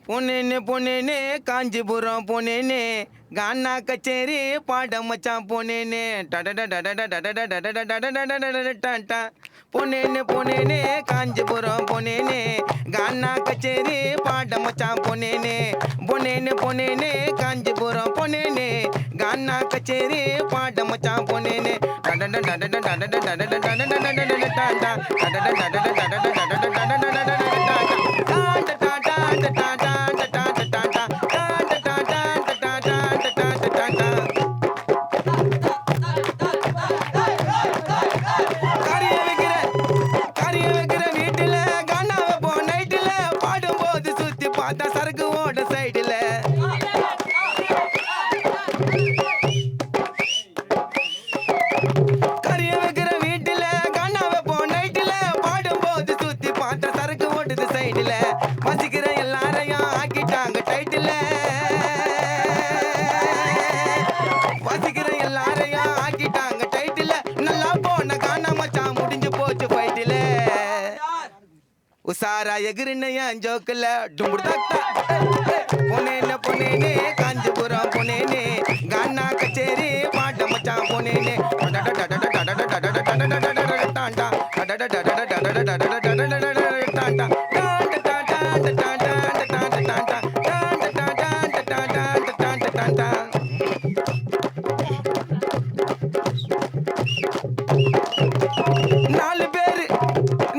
பொன்னேன்னு பொன்னேன்னு காஞ்சிபுரம் பொன்னேன்னு கானா கச்சேரி பாட மச்சான் பொன்னேன்னு பொன்னேன்னு பொன்னேன்னு காஞ்சிபுரம் பொன்னேன்னு கானா கச்சேரி பாட மச்சான் பொன்னேன்னு பொன்னேன்னு பொன்னேன்னு காஞ்சிபுரம் பொன்னேன்னு கானா கச்சேரி பாட மச்சான் பொன்னேன்னு சரக்கு ஓட சைடுல கரிய வைக்கிற வீட்டுல கண்ணாவை போ நைட்டுல பாடும் போது சுத்தி பார்த்த சரக்கு ஓடுது சைடுல வசிக்கிற எல்லாரையும் ஆக்கிட்டாங்க டைட்டில வசிக்கிற எல்லாரையும் ஆக்கிட்டாங்க டைட்டில நல்லா போன காணா மச்சான் முடிஞ்சு போச்சு ஃபைட்டில உசாரா எகிரின என் ஜோக்குல டும்புடுதாக்டா பொன்னேன்னு பொன்னேன்னு காஞ்சிபுரம் பொன்னேன்னு கானா கச்சேரி பாட்ட மச்சான் பொன்னேன்னு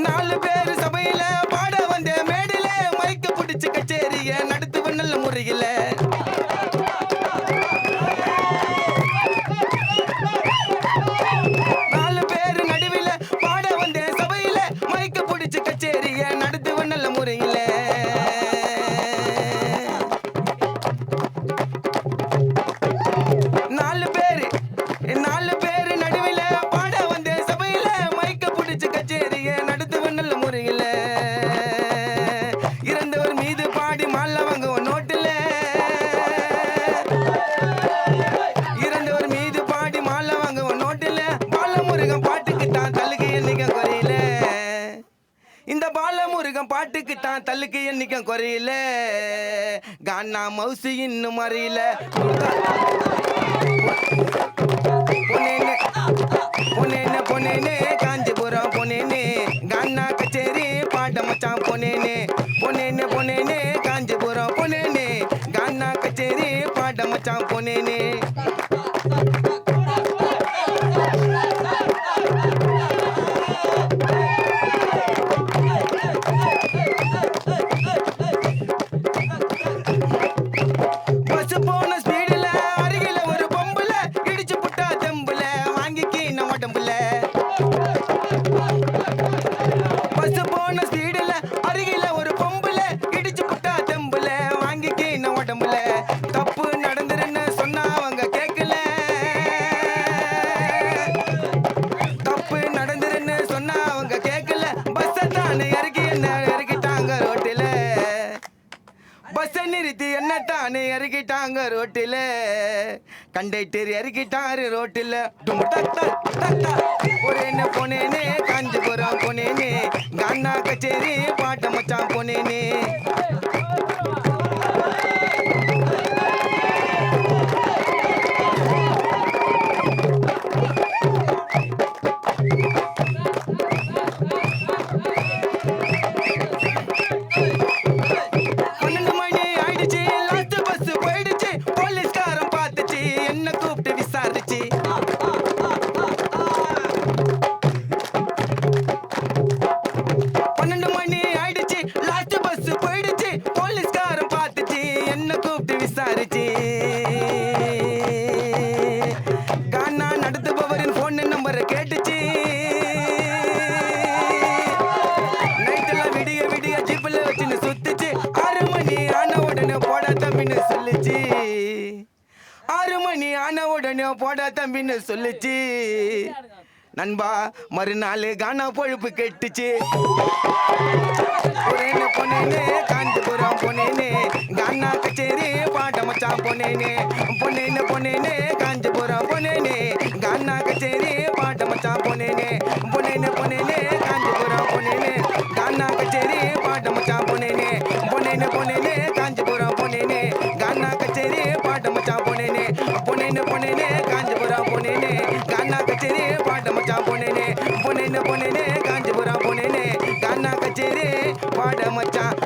நாலு பேரு சபையில பாட வந்த மேடையில மைக்க பிடிச்சு கச்சேரிய நடத்துவ நல்ல முறையில நாலு பேரு நடுவில பாட வந்த சபையில மைக்க பிடிச்சு கச்சேரிய நடத்துவ நல்ல முறையில நாலு பேரு நடுவில பாட வந்த சபையில மைக்க பிடிச்சு கச்சேரிய நடத்துவ நல்ல முறையில இறந்தவர் மீது பாடி மாலை வாங்குவோம் நோட்டுல இறந்தவர் மீது பாடி மாலை வாங்குவோம் நோட்டுல பாலமுருகன் பாட்டுக்கு தான் தள்ளுக்கு எண்ணிக்க குறையில இந்த பாலமுருகன் பாட்டுக்கு தான் தள்ளுக்கு எண்ணிக்க குறையில கானா மவுசு இன்னும் மறையில பொன்னேன்னு பொன்னேன்னு காஞ்சிபுரம் பொன்னேன்னு கானா கச்சேரி பாட மச்சான் பொன்னேன்னு பொன்னேன்னு பொன்னேன்னு காஞ்சிபுரம் பொன்னேன்னு கானா கச்சேரி பாட மச்சான் பொன்னேன்னு பஸ் போன ஸ்பீடுல அருகில ஒரு பொம்புல இடிச்சு புட்டா தெம்புல வாங்கிக்கி நம்ம உடம்புல பஸ் போன ஸ்பீடுல அருகில ஒரு பொம்புல இடிச்சு புட்டா தெம்புல வாங்கிக்கி நம்ம உடம்புல தப்பு நடந்துருன்னு சொன்னா அவங்க கேட்கல தப்பு நடந்துருன்னு சொன்னா அவங்க கேட்கல பஸ் தானே இறக்கி என்ன இறக்கிட்டாங்க ரோட்டில பஸ் நிறுத்தி என்ன தானே இறக்கிட்டாங்க ரோட்டில கண்டக்டர் இறக்கிட்டாரு ரோட்டில பொன்னேன்னு பொன்னேன்னு காஞ்சிபுரம் பொன்னேன்னு கானா கச்சேரி பாட்ட மச்சான் பொன்னேன்னு கானா நடத்துபவரின் போன் நம்பரை கேட்டுச்சு நைட்டெல்லாம் விடிய விடிய ஜிப்பில் வச்சுன்னு சுத்துச்சு 6 மணி ஆன உடனே போடா தம்பின்னு சொல்லுச்சு 6 மணி ஆன உடனே போடா தம்பின்னு சொல்லுச்சு நண்பா மறுநாள் கானா பொழுப்பு கெட்டுச்சு பொன்னேன்னு காஞ்சிபுரம் பொன்னேன்னு கானா கச்சேரி பாட்ட மச்சான் பொன்னேன்னு பொன்னேன்னு பொன்னேன்னு காஞ்சிபுரம் பொன்னேன்னு கானா கச்சேரி பாட்ட மச்சான் பொன்னேன்னு பொன்னேன்னு பொன்னேன்னு காஞ்சிபுரம் பொன்னேன்னு கானா கச்சேரி பாட்ட மச்சான் பொன்னேன்னு பொன்னேன்னு பொன்னேன்னு காஞ்சி பாட மச்சான்